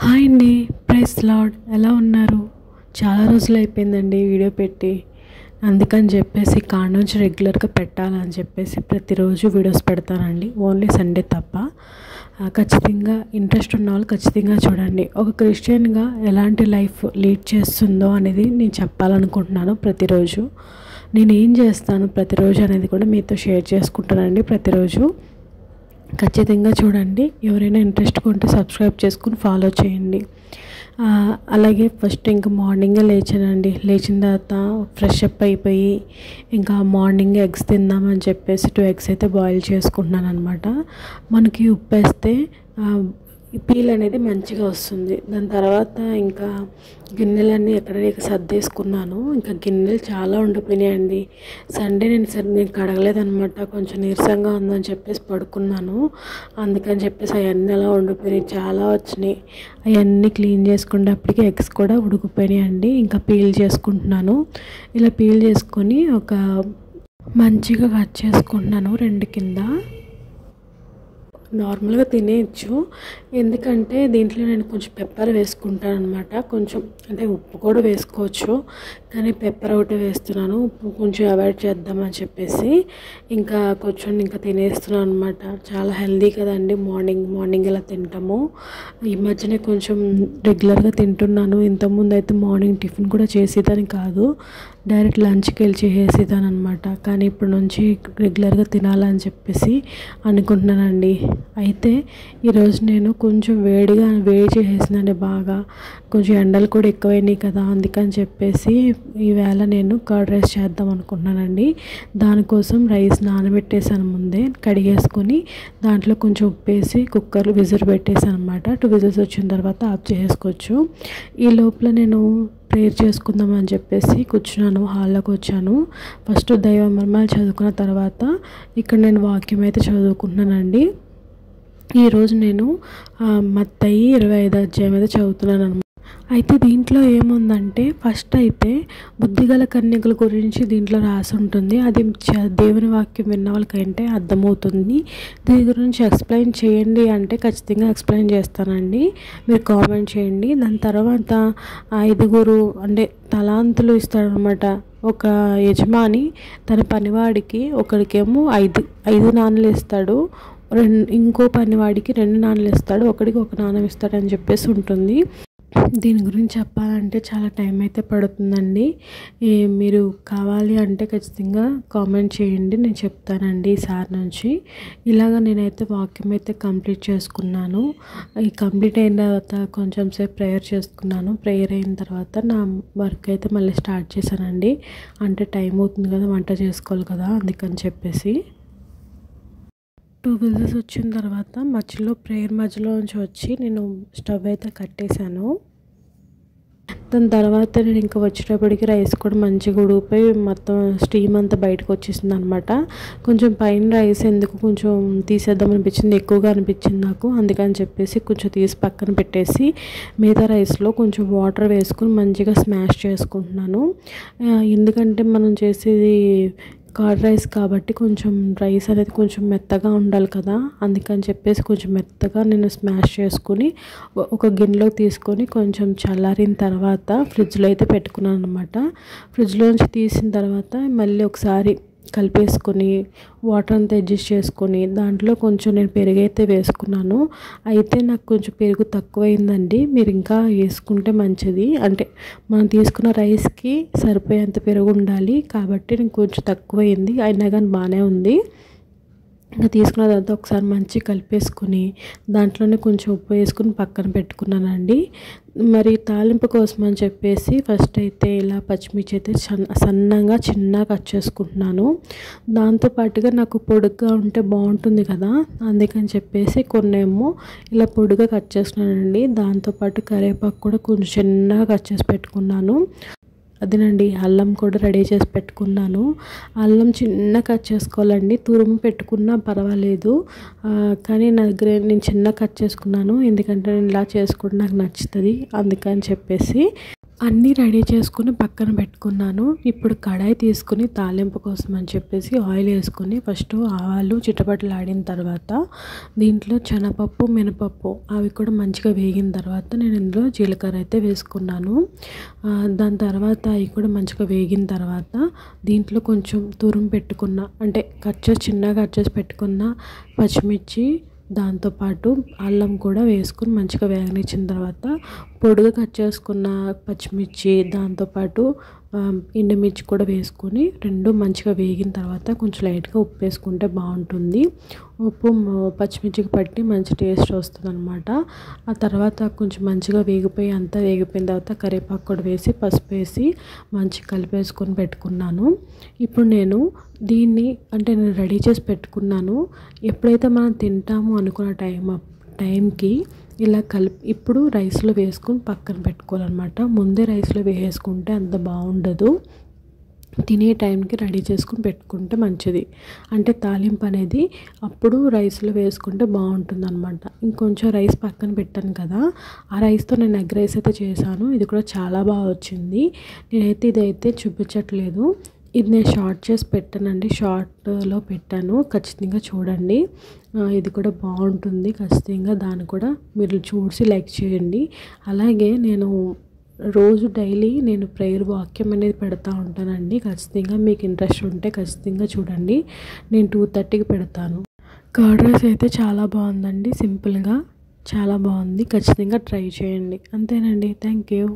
Hi అండి. Praise lord. ఎలా ఉన్నారు? చాలా రోజులు అయిపోయిందండి వీడియో పెట్టి. అందుకని చెప్పేసి కాడ నుంచి రెగ్యులర్గా పెట్టాలని చెప్పేసి ప్రతిరోజు వీడియోస్ పెడతానండి, ఓన్లీ సండే తప్ప. ఖచ్చితంగా ఇంట్రెస్ట్ ఉన్న వాళ్ళు ఖచ్చితంగా చూడండి. ఒక క్రిస్టియన్గా ఎలాంటి లైఫ్ లీడ్ చేస్తుందో అనేది నేను చెప్పాలనుకుంటున్నాను. ప్రతిరోజు నేను ఏం చేస్తాను ప్రతిరోజు అనేది కూడా మీతో షేర్ చేసుకుంటానండి. ప్రతిరోజు ఖచ్చితంగా చూడండి. ఎవరైనా ఇంట్రెస్ట్గా ఉంటే సబ్స్క్రైబ్ చేసుకుని ఫాలో చేయండి. అలాగే ఫస్ట్ ఇంకా మార్నింగే లేచానండి. లేచిన తర్వాత ఫ్రెష్ అప్ అయిపోయి ఇంకా మార్నింగ్ ఎగ్స్ తిందామని చెప్పేసి 2 ఎగ్స్ అయితే బాయిల్ చేసుకుంటున్నాను అనమాట. మనకి ఉప్పు వేస్తే పీల్ అనేది మంచిగా వస్తుంది. దాని తర్వాత ఇంకా గిన్నెలన్నీ ఎక్కడైనా సర్దేసుకున్నాను. ఇంకా గిన్నెలు చాలా ఉండిపోయినాయండి. సండే నేను కడగలేదనమాట. కొంచెం నీరసంగా ఉందని చెప్పేసి పడుకున్నాను. అందుకని చెప్పేసి అవన్నీ అలా ఉండిపోయినాయి, చాలా వచ్చినాయి. అవన్నీ క్లీన్ చేసుకునేటప్పటికి ఎగ్స్ కూడా ఉడికిపోయినాయండి. ఇంకా పీల్ చేసుకుంటున్నాను. ఇలా పీల్ చేసుకొని ఒక మంచిగా కట్ చేసుకుంటున్నాను. 2 కింద నార్మల్గా తినేయచ్చు. ఎందుకంటే దీంట్లో నేను కొంచెం పెప్పర్ వేసుకుంటాను అనమాట. కొంచెం అంటే ఉప్పు కూడా వేసుకోవచ్చు, కానీ పెప్పర్ ఒకటే వేస్తున్నాను. ఉప్పు కొంచెం అవాయిడ్ చేద్దామని చెప్పేసి ఇంకా తినేస్తున్నాను అనమాట. చాలా హెల్దీ కదండి, మార్నింగ్ ఇలా తింటాము. ఈ మధ్యనే కొంచెం రెగ్యులర్గా తింటున్నాను. ఇంతకుముందు అయితే మార్నింగ్ టిఫిన్ కూడా చేసేదాన్ని కాదు, డైరెక్ట్ లంచ్కి వెళ్ళి చేసేదాన్ని అనమాట. కానీ ఇప్పటి నుంచి రెగ్యులర్గా తినాలని చెప్పేసి అనుకుంటున్నానండి. అయితే ఈరోజు నేను కొంచెం వేడి చేసేసిందండి బాగా. కొంచెం ఎండలు కూడా ఎక్కువైనాయి కదా, అందుకని చెప్పేసి ఈవేళ నేను కర్డ్ రైస్ చేద్దాం అనుకుంటున్నానండి. దానికోసం రైస్ నానబెట్టేసాను, ముందే కడిగేసుకొని దాంట్లో కొంచెం ఉప్పు వేసి కుక్కర్లో విజిల్ పెట్టేసాను అనమాట. 2 విజిల్స్ వచ్చిన తర్వాత ఆఫ్ చేసుకోవచ్చు. ఈ లోపల నేను ప్రేయర్ చేసుకుందామని చెప్పేసి కూర్చున్నాను. హాల్లోకి వచ్చాను. ఫస్ట్ దైవ మర్మాలు చదువుకున్న తర్వాత ఇక్కడ నేను వాక్యం అయితే చదువుకుంటున్నానండి. ఈరోజు నేను మత్తయి 25వ అధ్యాయం అయితే చదువుతున్నాను అనమాట. అయితే దీంట్లో ఏముందంటే ఫస్ట్ అయితే బుద్ధిగల కన్యకల గురించి దీంట్లో రాసి ఉంటుంది. అది దేవుని వాక్యం విన్న వాళ్ళకంటే అర్థమవుతుంది. దీని గురించి ఎక్స్ప్లెయిన్ చేయండి అంటే ఖచ్చితంగా ఎక్స్ప్లెయిన్ చేస్తానండి, మీరు కామెంట్ చేయండి. దాని తర్వాత 5 అంటే తలాంతులు ఇస్తాడనమాట. ఒక యజమాని తన పనివాడికి ఒకడికేమో 5 నాణలు ఇస్తాడు, ఇంకో పనివాడికి 2 నాణలు ఇస్తాడు, ఒకడికి 1 నాణం ఇస్తాడని చెప్పేసి ఉంటుంది. దీని గురించి చెప్పాలంటే చాలా టైం అయితే పడుతుందండి. మీరు కావాలి అంటే ఖచ్చితంగా కామెంట్ చేయండి, నేను చెప్తానండి ఈసారి నుంచి. ఇలాగ నేనైతే వాక్యం అయితే కంప్లీట్ చేసుకున్నాను. ఈ కంప్లీట్ అయిన తర్వాత కొంచెం సేపు ప్రేయర్ చేసుకున్నాను. ప్రేయర్ అయిన తర్వాత నా వర్క్ అయితే మళ్ళీ స్టార్ట్ చేశానండి. అంటే టైం అవుతుంది కదా, వంట చేసుకోవాలి కదా, అందుకని చెప్పేసి 2 విజిల్స్ వచ్చిన తర్వాత ప్రేయర్ మధ్యలో నుంచి వచ్చి నేను స్టవ్ అయితే కట్టేశాను. దాని తర్వాత నేను ఇంకా వచ్చేటప్పటికి రైస్ కూడా మంచిగా ఉడికిపోయి మొత్తం స్టీమ్ అంతా బయటకు వచ్చేసింది అనమాట. కొంచెం పైన రైస్ ఎందుకు కొంచెం తీసేద్దాం అనిపించింది, ఎక్కువగా అనిపించింది నాకు. అందుకని చెప్పేసి కొంచెం తీసి పక్కన పెట్టేసి మిగతా రైస్లో కొంచెం వాటర్ వేసుకొని మంచిగా స్మాష్ చేసుకుంటున్నాను. ఎందుకంటే మనం చేసేది కర్డ్ రైస్ కాబట్టి కొంచెం రైస్ అనేది కొంచెం మెత్తగా ఉండాలి కదా, అందుకని చెప్పేసి కొంచెం మెత్తగా నేను స్మాష్ చేసుకుని ఒక గిన్నెలో తీసుకొని కొంచెం చల్లారిన తర్వాత ఫ్రిడ్జ్లో అయితే పెట్టుకున్నాను అనమాట. ఫ్రిడ్జ్లోంచి తీసిన తర్వాత మళ్ళీ ఒకసారి కలిపేసుకొని వాటర్ అంతా అడ్జస్ట్ చేసుకొని దాంట్లో కొంచెం నేను పెరుగు అయితే వేసుకున్నాను. అయితే నాకు కొంచెం పెరుగు తక్కువైందండి, మీరు ఇంకా వేసుకుంటే మంచిది. అంటే మనం తీసుకున్న రైస్కి సరిపోయేంత పెరుగు ఉండాలి కాబట్టి నేను కొంచెం తక్కువైంది, అయినా కానీ బాగానే ఉంది. ఇంకా తీసుకున్న తర్వాత ఒకసారి మంచిగా కలిపేసుకొని దాంట్లోనే కొంచెం ఉప్పు వేసుకుని పక్కన పెట్టుకున్నానండి. మరి తాలింపు కోసం అని చెప్పేసి ఫస్ట్ అయితే ఇలా పచ్చిమిర్చి అయితే సన్నగా చిన్నగా కట్ చేసుకుంటున్నాను. దాంతోపాటుగా నాకు పొడుగ్గా ఉంటే బాగుంటుంది కదా, అందుకని చెప్పేసి కొన్నేమో ఇలా పొడుగా కట్ చేసుకున్నానండి. దాంతోపాటు కరివేపాకు కూడా కొంచెం చిన్నగా కట్ చేసి పెట్టుకున్నాను. అదేనండి, అల్లం కూడా రెడీ చేసి పెట్టుకున్నాను. అల్లం చిన్న కట్ చేసుకోవాలండి, తురుము పెట్టుకున్నా పర్వాలేదు, కానీ నా దగ్గర నేను చిన్న కట్ చేసుకున్నాను. ఎందుకంటే నేను ఇలా చేసుకుంటే నాకు నచ్చుతుంది, అందుకని చెప్పేసి అన్నీ రెడీ చేసుకుని పక్కన పెట్టుకున్నాను. ఇప్పుడు కడాయి తీసుకుని తాలింపు కోసం అని చెప్పేసి ఆయిల్ వేసుకొని ఫస్ట్ ఆవాలు చిటపటలాడిన తర్వాత దీంట్లో శనగపప్పు, మినపప్పు అవి కూడా మంచిగా వేగిన తర్వాత నేను ఇందులో జీలకర్ర అయితే వేసుకున్నాను. దాని తర్వాత అవి కూడా మంచిగా వేగిన తర్వాత దీంట్లో కొంచెం తురుము పెట్టుకున్న అంటే చిన్నగా కట్ చేసి పెట్టుకున్న పచ్చిమిర్చి, దాంతోపాటు అల్లం కూడా వేసుకుని మంచిగా వేగనిచ్చిన తర్వాత పొడిగా కట్ చేసుకున్న పచ్చిమిర్చి, దాంతోపాటు ఎండుమిర్చి కూడా వేసుకొని రెండు మంచిగా వేగిన తర్వాత కొంచెం లైట్గా ఉప్పు వేసుకుంటే బాగుంటుంది. ఉప్పు పచ్చిమిర్చికి పట్టి మంచి టేస్ట్ వస్తుంది అనమాట. ఆ తర్వాత కొంచెం మంచిగా వేగిపోయి అంతా వేగిపోయిన తర్వాత కరివేపాకు కూడా వేసి పసుపు వేసి మంచిగా కలిపేసుకొని పెట్టుకున్నాను. ఇప్పుడు నేను దీన్ని నేను రెడీ చేసి పెట్టుకున్నాను. ఎప్పుడైతే మనం తింటాము అనుకున్న టైంకి ఇలా ఇప్పుడు రైస్లో వేసుకొని పక్కన పెట్టుకోవాలన్నమాట. ముందే రైస్లో వేసుకుంటే అంత బాగుండదు. తినే టైంకి రెడీ చేసుకుని పెట్టుకుంటే మంచిది. తాలింపు అనేది అప్పుడు రైస్లో వేసుకుంటే బాగుంటుంది అనమాట. ఇంకొంచెం రైస్ పక్కన పెట్టాను కదా, ఆ రైస్తో నేను ఎగ్ రైస్ అయితే చేశాను. ఇది కూడా చాలా బాగా వచ్చింది. నేనైతే ఇదైతే చూపించట్లేదు, ఇది నేను షార్ట్ చేసి పెట్టానండి, షార్ట్లో పెట్టాను, ఖచ్చితంగా చూడండి. ఇది కూడా బాగుంటుంది, ఖచ్చితంగా దాన్ని కూడా మీరు చూసి లైక్ చేయండి. అలాగే నేను రోజు డైలీ నేను ప్రేయర్ వాక్యం అనేది పెడతా ఉంటానండి. ఖచ్చితంగా మీకు ఇంట్రెస్ట్ ఉంటే ఖచ్చితంగా చూడండి. నేను 2:30కి పెడతాను. కర్డ్ రైస్ అయితే చాలా బాగుందండి, సింపుల్గా చాలా బాగుంది. ఖచ్చితంగా ట్రై చేయండి. అంతేనండి. Thank you.